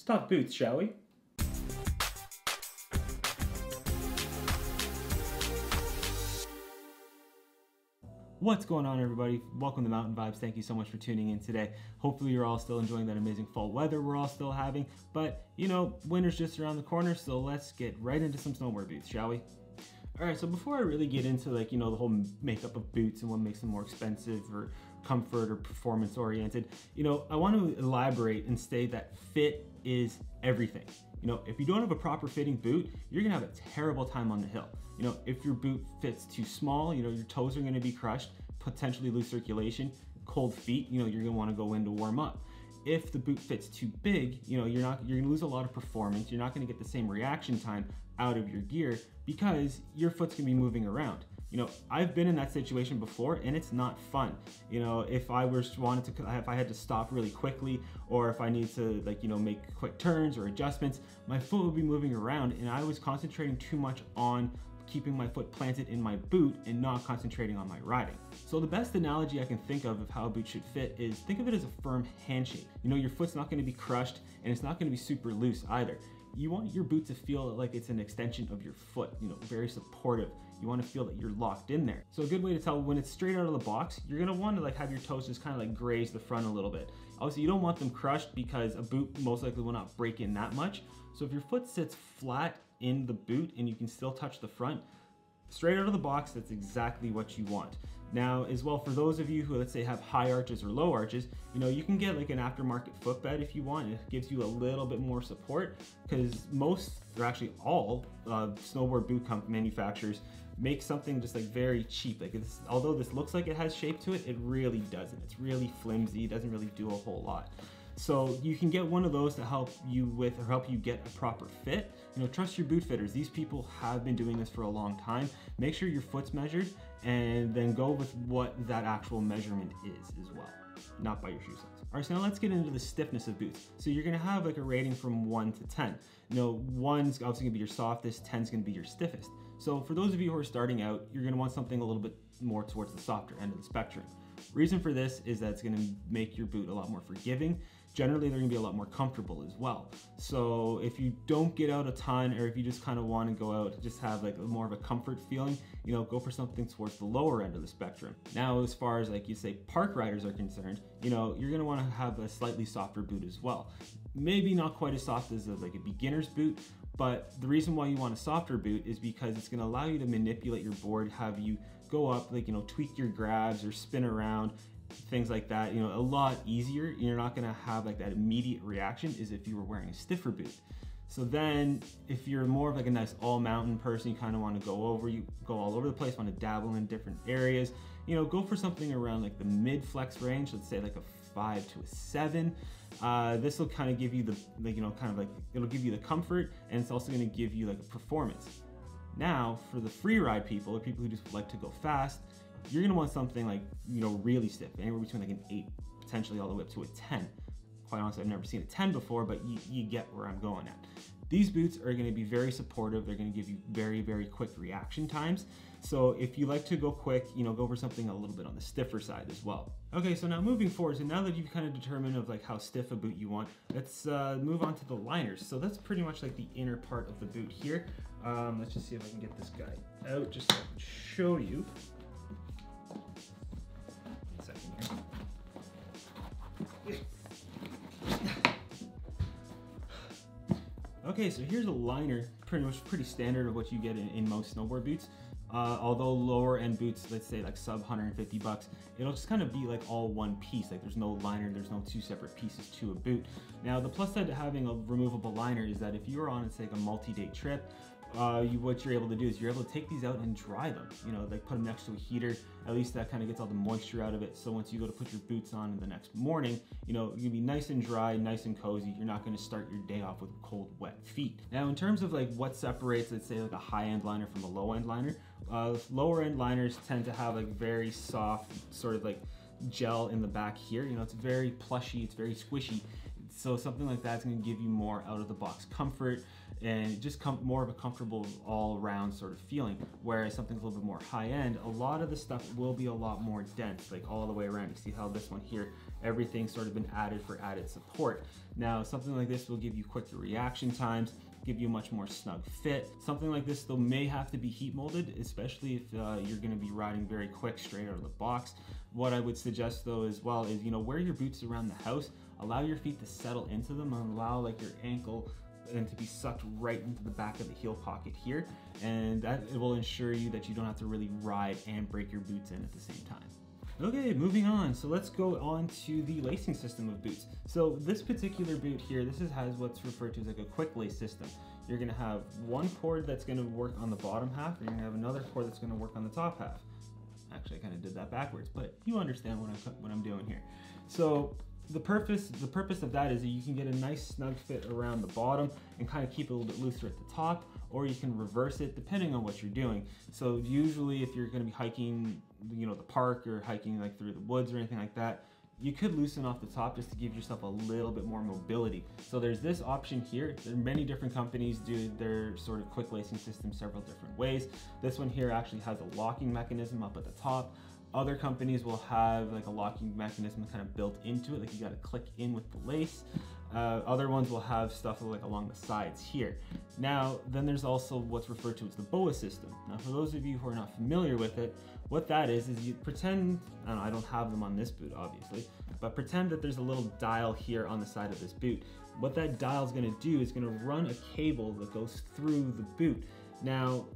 talk boots, shall we? What's going on, everybody? Welcome to Mountain Vibes. Thank you so much for tuning in today. Hopefully you're all still enjoying that amazing fall weather we're all still having, but you know, winter's just around the corner, so let's get right into some snowboard boots, shall we? All right, so before I really get into the whole makeup of boots and what makes them more expensive or comfort or performance oriented, I want to elaborate and state that fit is everything. If you don't have a proper fitting boot, you're gonna have a terrible time on the hill. If your boot fits too small, your toes are gonna be crushed, potentially lose circulation, cold feet, you're gonna wanna go in to warm up. If the boot fits too big, you're gonna lose a lot of performance. You're not gonna get the same reaction time out of your gear because your foot's gonna be moving around. I've been in that situation before and it's not fun. If I had to stop really quickly, or if I need to make quick turns or adjustments, my foot would be moving around and I was concentrating too much on keeping my foot planted in my boot and not concentrating on my riding. So the best analogy I can think of how a boot should fit is think of it as a firm handshake. Your foot's not gonna be crushed and it's not gonna be super loose either. You want your boot to feel like it's an extension of your foot, very supportive. You want to feel that you're locked in there. So a good way to tell when it's straight out of the box, you're gonna want to have your toes just kind of graze the front a little bit. Obviously, you don't want them crushed because a boot most likely will not break in that much. So if your foot sits flat in the boot and you can still touch the front, straight out of the box, that's exactly what you want. Now, as well, for those of you who, let's say, have high arches or low arches, you can get an aftermarket footbed if you want. It gives you a little bit more support because most, or actually all, snowboard boot manufacturers make something just very cheap. Although this looks like it has shape to it, it really doesn't. It's really flimsy. It doesn't really do a whole lot. So you can get one of those to help you get a proper fit. Trust your boot fitters. These people have been doing this for a long time. Make sure your foot's measured and then go with what that actual measurement is as well, not by your shoe size. All right, so now let's get into the stiffness of boots. So you're gonna have a rating from 1 to 10. 1's obviously gonna be your softest, 10's gonna be your stiffest. So for those of you who are starting out, you're gonna want something a little bit more towards the softer end of the spectrum. Reason for this is that it's gonna make your boot a lot more forgiving. Generally, they're gonna be a lot more comfortable as well. So if you don't get out a ton, or if you just kind of want to go out, just have more of a comfort feeling, go for something towards the lower end of the spectrum. Now, as far as you say park riders are concerned, you're gonna want to have a slightly softer boot as well. Maybe not quite as soft as a beginner's boot, but the reason why you want a softer boot is because it's gonna allow you to manipulate your board, have you go up, tweak your grabs or spin around, things like that, a lot easier. You're not gonna have that immediate reaction as if you were wearing a stiffer boot. So then if you're more of a nice all mountain person, you kind of want to go all over the place, want to dabble in different areas, go for something around the mid flex range, let's say a 5 to a 7. This will kind of give you it'll give you the comfort, and it's also going to give you a performance. Now for the free ride people, or people who just like to go fast, you're gonna want something really stiff, anywhere between an 8, potentially all the way up to a 10. Quite honestly, I've never seen a 10 before, but you get where I'm going at. These boots are gonna be very supportive. They're gonna give you very, very quick reaction times. So if you like to go quick, go for something a little bit on the stiffer side as well. Okay, so now moving forward, so now that you've kind of determined how stiff a boot you want, let's move on to the liners. So that's pretty much the inner part of the boot here. Let's just see if I can get this guy out just so I can show you. Okay, so here's a liner, pretty standard of what you get in most snowboard boots. Although lower end boots, let's say sub 150 bucks, it'll just kind of be all one piece. There's no liner, there's no 2 separate pieces to a boot. Now the plus side to having a removable liner is that if you're on, say, a multi-day trip, what you're able to do is you're able to take these out and dry them. Put them next to a heater. At least that kind of gets all the moisture out of it. So once you go to put your boots on the next morning, you're gonna be nice and dry, nice and cozy. You're not gonna start your day off with cold, wet feet. Now, in terms of what separates, let's say, a high-end liner from a low-end liner, lower-end liners tend to have very soft, sort of gel in the back here. It's very plushy, it's very squishy. So something like that's gonna give you more out-of-the-box comfort. and just more of a comfortable all-around sort of feeling. Whereas something's a little bit more high-end, a lot of the stuff will be a lot more dense, like all the way around. You see how this one here, everything's sort of been added for added support. Now, something like this will give you quicker reaction times, give you a much more snug fit. Something like this though may have to be heat molded, especially if you're going to be riding very quick straight out of the box. What I would suggest though as well is, wear your boots around the house, allow your feet to settle into them, and allow like your ankle and to be sucked right into the back of the heel pocket here, and that it will ensure you that you don't have to really ride and break your boots in at the same time. Okay, moving on. So let's go on to the lacing system of boots. So this particular boot here, has what's referred to as like a quick lace system. You're gonna have one cord that's gonna work on the bottom half, and you're gonna have another cord that's gonna work on the top half. Actually, I kind of did that backwards, but you understand what I'm doing here. So the purpose of that is that you can get a nice snug fit around the bottom and kind of keep it a little bit looser at the top, or you can reverse it depending on what you're doing. So usually if you're going to be hiking, the park, or hiking like through the woods or anything like that, you could loosen off the top just to give yourself a little bit more mobility. So there's this option here. There are many different companies do their sort of quick lacing system several different ways. This one here actually has a locking mechanism up at the top. Other companies will have like a locking mechanism kind of built into it, like you got to click in with the lace. Other ones will have stuff like along the sides here. Now, then there's also what's referred to as the Boa System. Now, for those of you who are not familiar with it, what that is you pretend, I don't have them on this boot obviously, but pretend that there's a little dial here on the side of this boot. What that dial is going to do is going to run a cable that goes through the boot. Now,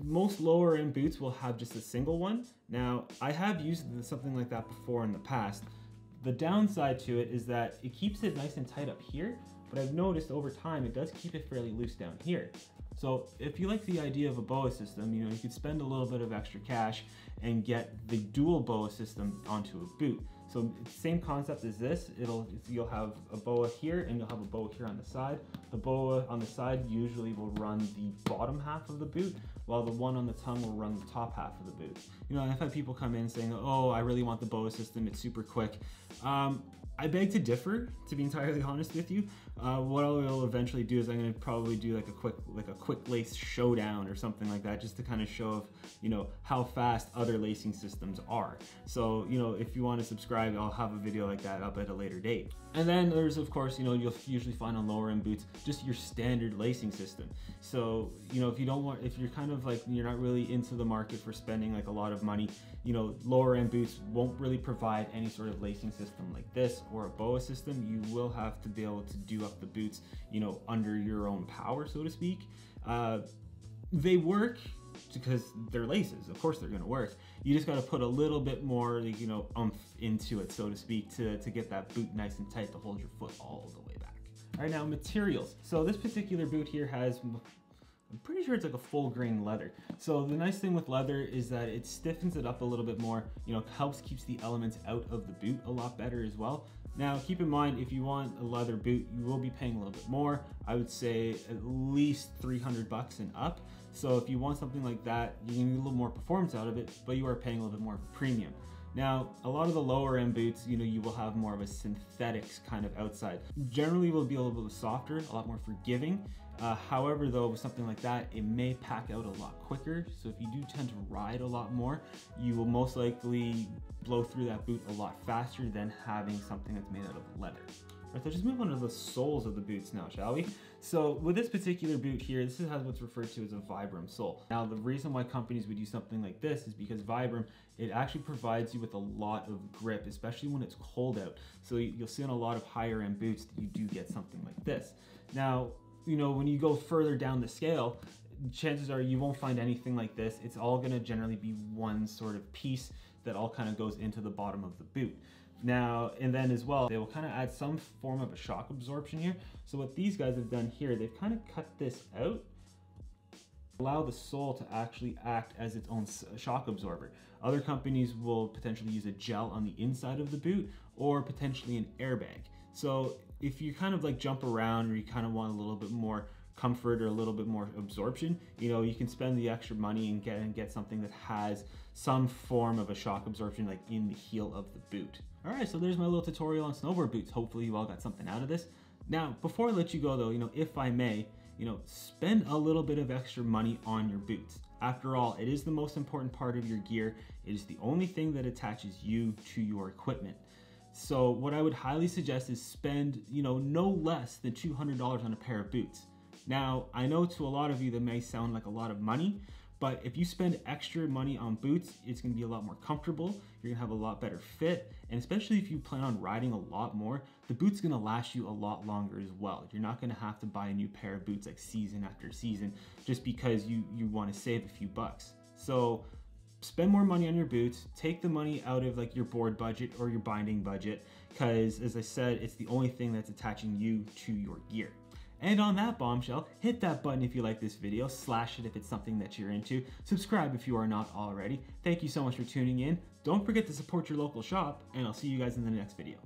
most lower end boots will have just a single one. Now, I have used something like that before in the past. The downside to it is that it keeps it nice and tight up here, but I've noticed over time it does keep it fairly loose down here. So if you like the idea of a Boa system, you could spend a little bit of extra cash and get the dual Boa system onto a boot. So same concept as this, you'll have a boa here and you'll have a boa here on the side. The boa on the side usually will run the bottom half of the boot, while the one on the tongue will run the top half of the boot. I've had people come in saying, oh, I really want the Boa system, it's super quick. I beg to differ, to be entirely honest with you. What I will eventually do is I'm going to probably do like a quick lace showdown or something like that, just to kind of show how fast other lacing systems are. So if you want to subscribe, I'll have a video like that up at a later date. And then there's of course you'll usually find on lower end boots just your standard lacing system. So if you're kind of like you're not really into the market for spending like a lot of money, lower end boots won't really provide any sort of lacing system like this or a Boa system. You will have to be able to do up the boots, under your own power, so to speak. They work because they're laces. Of course they're going to work. You just got to put a little bit more, oomph into it, so to speak, to get that boot nice and tight to hold your foot all the way back. All right, now materials. So this particular boot here has, I'm pretty sure it's like a full grain leather. So the nice thing with leather is that it stiffens it up a little bit more, keeps the elements out of the boot a lot better as well. Now, keep in mind, if you want a leather boot, you will be paying a little bit more. I would say at least 300 bucks and up. So if you want something like that, you need a little more performance out of it, but you are paying a little bit more of a premium. Now, a lot of the lower end boots, you will have more of a synthetics kind of outside. Generally will be a little bit softer, a lot more forgiving. However, though, with something like that, it may pack out a lot quicker. So if you do tend to ride a lot more, you will most likely blow through that boot a lot faster than having something that's made out of leather. Right, so just move on to the soles of the boots now, shall we? So with this particular boot here, this has what's referred to as a Vibram sole. Now, the reason why companies would use something like this is because Vibram, it actually provides you with a lot of grip, especially when it's cold out. So you'll see on a lot of higher end boots that you do get something like this. Now, when you go further down the scale, chances are you won't find anything like this. It's all gonna generally be one sort of piece that all kind of goes into the bottom of the boot. Now, and then as well, they will kind of add some form of a shock absorption here. So what these guys have done here, they've kind of cut this out, allow the sole to actually act as its own shock absorber. Other companies will potentially use a gel on the inside of the boot or potentially an airbag. So if you kind of like jump around or you kind of want a little bit more comfort or a little bit more absorption, you can spend the extra money and get something that has some form of a shock absorption like in the heel of the boot. All right, so there's my little tutorial on snowboard boots. Hopefully you all got something out of this. Now, before I let you go though, if I may, spend a little bit of extra money on your boots. After all, it is the most important part of your gear. It is the only thing that attaches you to your equipment. So what I would highly suggest is spend, no less than $200 on a pair of boots. Now, I know to a lot of you that may sound like a lot of money, but if you spend extra money on boots, it's gonna be a lot more comfortable, you're gonna have a lot better fit, and especially if you plan on riding a lot more, the boot's gonna last you a lot longer as well. You're not gonna have to buy a new pair of boots like season after season just because you wanna save a few bucks. So spend more money on your boots, take the money out of like your board budget or your binding budget, because as I said, it's the only thing that's attaching you to your gear. And on that bombshell, hit that button if you like this video, slash it if it's something that you're into, subscribe if you are not already. Thank you so much for tuning in. Don't forget to support your local shop, and I'll see you guys in the next video.